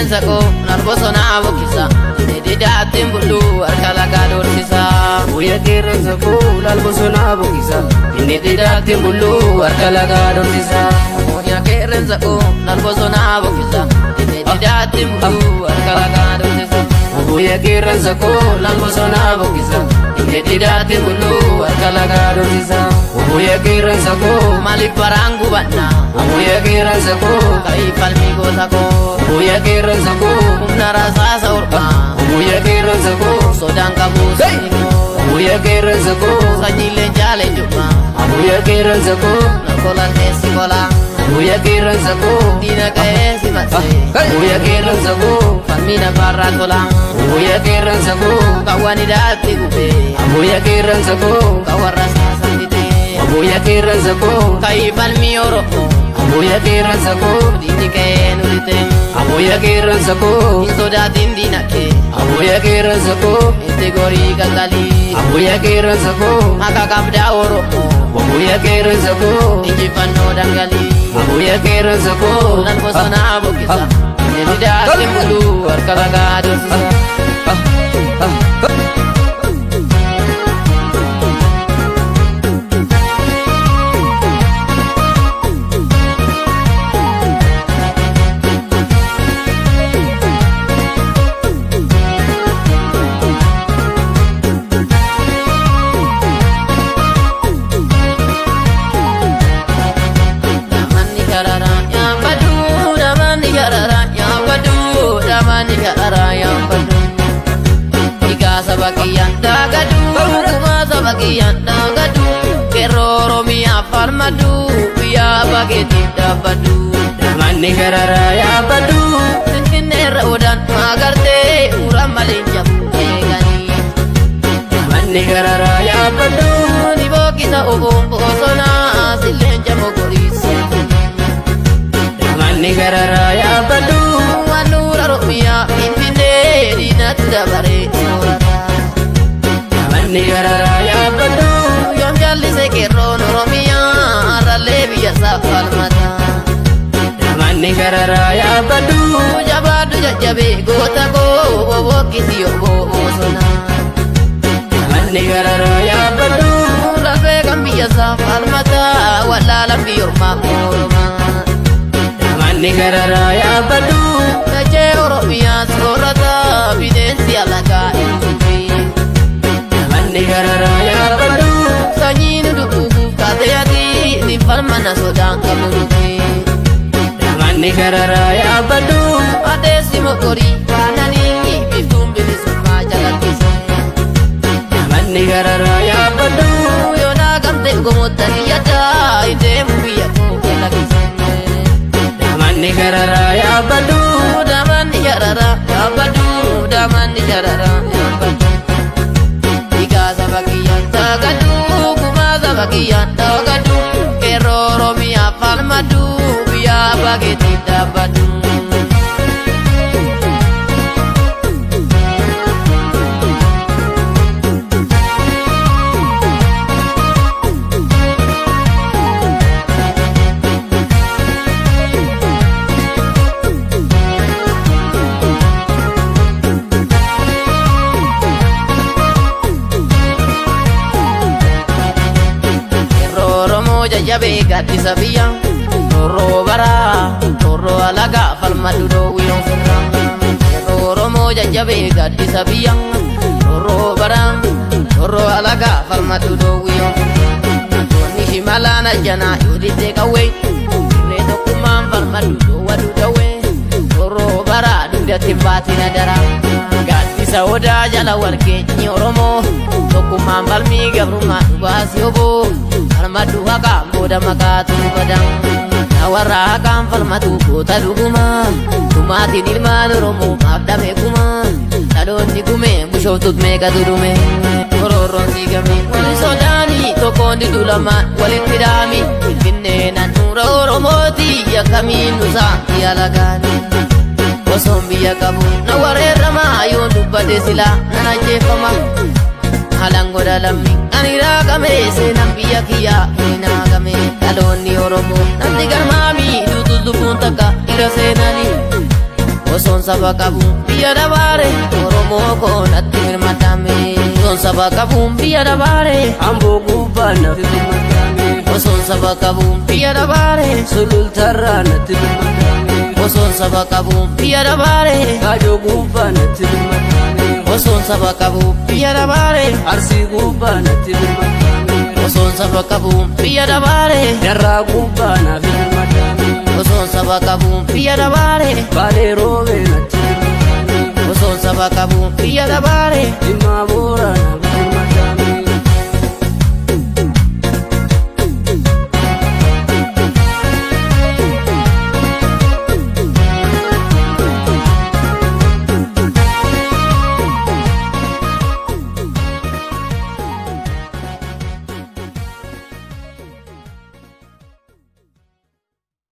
qeerransa koo nan bosonaa buqqisa didaatiin bulluu harka lagaa doorsisa. Guyyaa qeerransa koo nan bosonaa buqqisa didaatiin bulluu harka lagaa doorsisa. Guyyaa qeerransa koo nan bosonaa buqqisa didaatiin bulluu harka lagaa doorsisa. Guyyaa qeerransa koo nan bosonaa buqqisa didaatiin bulluu harka lagaa doorsisa. Guyyaa qeerransa koo maaliif baraan gubanna guyyaa qeerransa koo ka'ii falmii goota koo guyyaa qeerransa koo humna rasaasa ormaa guyyaa qeerransa koo sodaan qabu sabni koo guyyaa qeerransa koo sanyiileen jaalee jumma guyyaa qeerransa koo nakolan teessi kola guyyaa qeerransa koo diina qe'ee si matsee guyyaa qeerransa koo falmii nafaarraa tola guyyaa qeerransa koo qawwaan hidhaatti gubee guyyaa qeerransa koo qawwaan rasaasa bitee guyyaa qeerransa koo ka'ii falmii oromoo guyyaa qeerransa koo diinni qe'ee nulite guyyaa qeerransa koo hin sodaatin diina kee guyyaa qeerransa koo itti gorii galgalii guyyaa qeerransa koo maqaa qabdaa oromoo guyyaa qeerransa koo injifannoo dangalii guyyaa qeerransa koo nan bosonaa buqqisa didaatiin bulluu harka lagaa doorsisa. Sabagiyan dagadu, kuma sabagiyan dagadu, keroromia farmadu, biya bageti dabadu. Damani garara ya badu, Tintinera udan magarte, uram malinjam egani. damani garara ya badu, Nibo kita ubung bosona, silenjam ogorisi. damani garara ya badu, Wanura romia, intinde dina tudabare surata. damani garara ya badu, Yom jalli se kerron romia, ralle biasa falmata. damani garara ya badu, Jabadu jajabe gota go bobo kisiyo go osona. damani garara ya badu, Rafe kambia sa falmata wala lambi orma orma. damani garara ya badu, Kaje oromia sorata bidensi alaga injubi. damani garara ya badu, Sanyin dukuku kateyati ni falmana sodang kamunuki. damani garara ya badu, Adesi mokori kanani bitum bilisuma jalatise. damani garara ya badu, Yona gamte gomotani yata ide mubiya ko kelakise. damani garara ya badu, Damani yarara ya badu, damani yarara ya badu. Ika sabagiyan tagadu, kuma sabagiyan tagadu, keroromia falmadu, biya bageti dabadu. Jabe gati sabiya Toro bara Toro alaga falmadu do wiyon firang Toro moja jabe gati sabiya Toro bara Toro alaga falmadu do wiyon Toni himalana jana yudite kawe Redo kumam falmadu do wadu dawe Toro bara duda timbati nadara Gati saoda jala warke nyoromo Tokumam balmi gabruma dubasi obo Falmadu haka boda makatu badang Nawara hakam falmadu kota duguma Tumati nilma duromu abdame kuma Talon di kume bushotut meka durume Kororon sigami wali sodani Tokon di dulama wali tidami Ilfinne nanura oromoti Yakamin nusa yalagani Kosombi yakabu Naware rama ayon dubbade sila Nanajefama halango dalami anira kame se nambiya kiya ina kame taloni oromo nanti garmami dutu dupun taka ira se nani osoon saba qabu biyya dabaare Oromoo koonatti hirmatame osoon saba qabu biyya dabaare Amboo gubbaa natti hirmatame osoon saba qabu biyya dabaare Sulultarraa natti hirmatame osoon saba qabu biyya dabaare Gaajoo gubbaa natti hirmatame osoon saba qabu biyya dabaare Arsii gubbaa natti hirmatame osoon saba qabu biyya dabaare Darraa gubbaa naaf hirmatame osoon saba qabu biyya dabaare Baalee roobee natti hirmatame osoon saba qabu biyya dabaare Dhimmaa booraan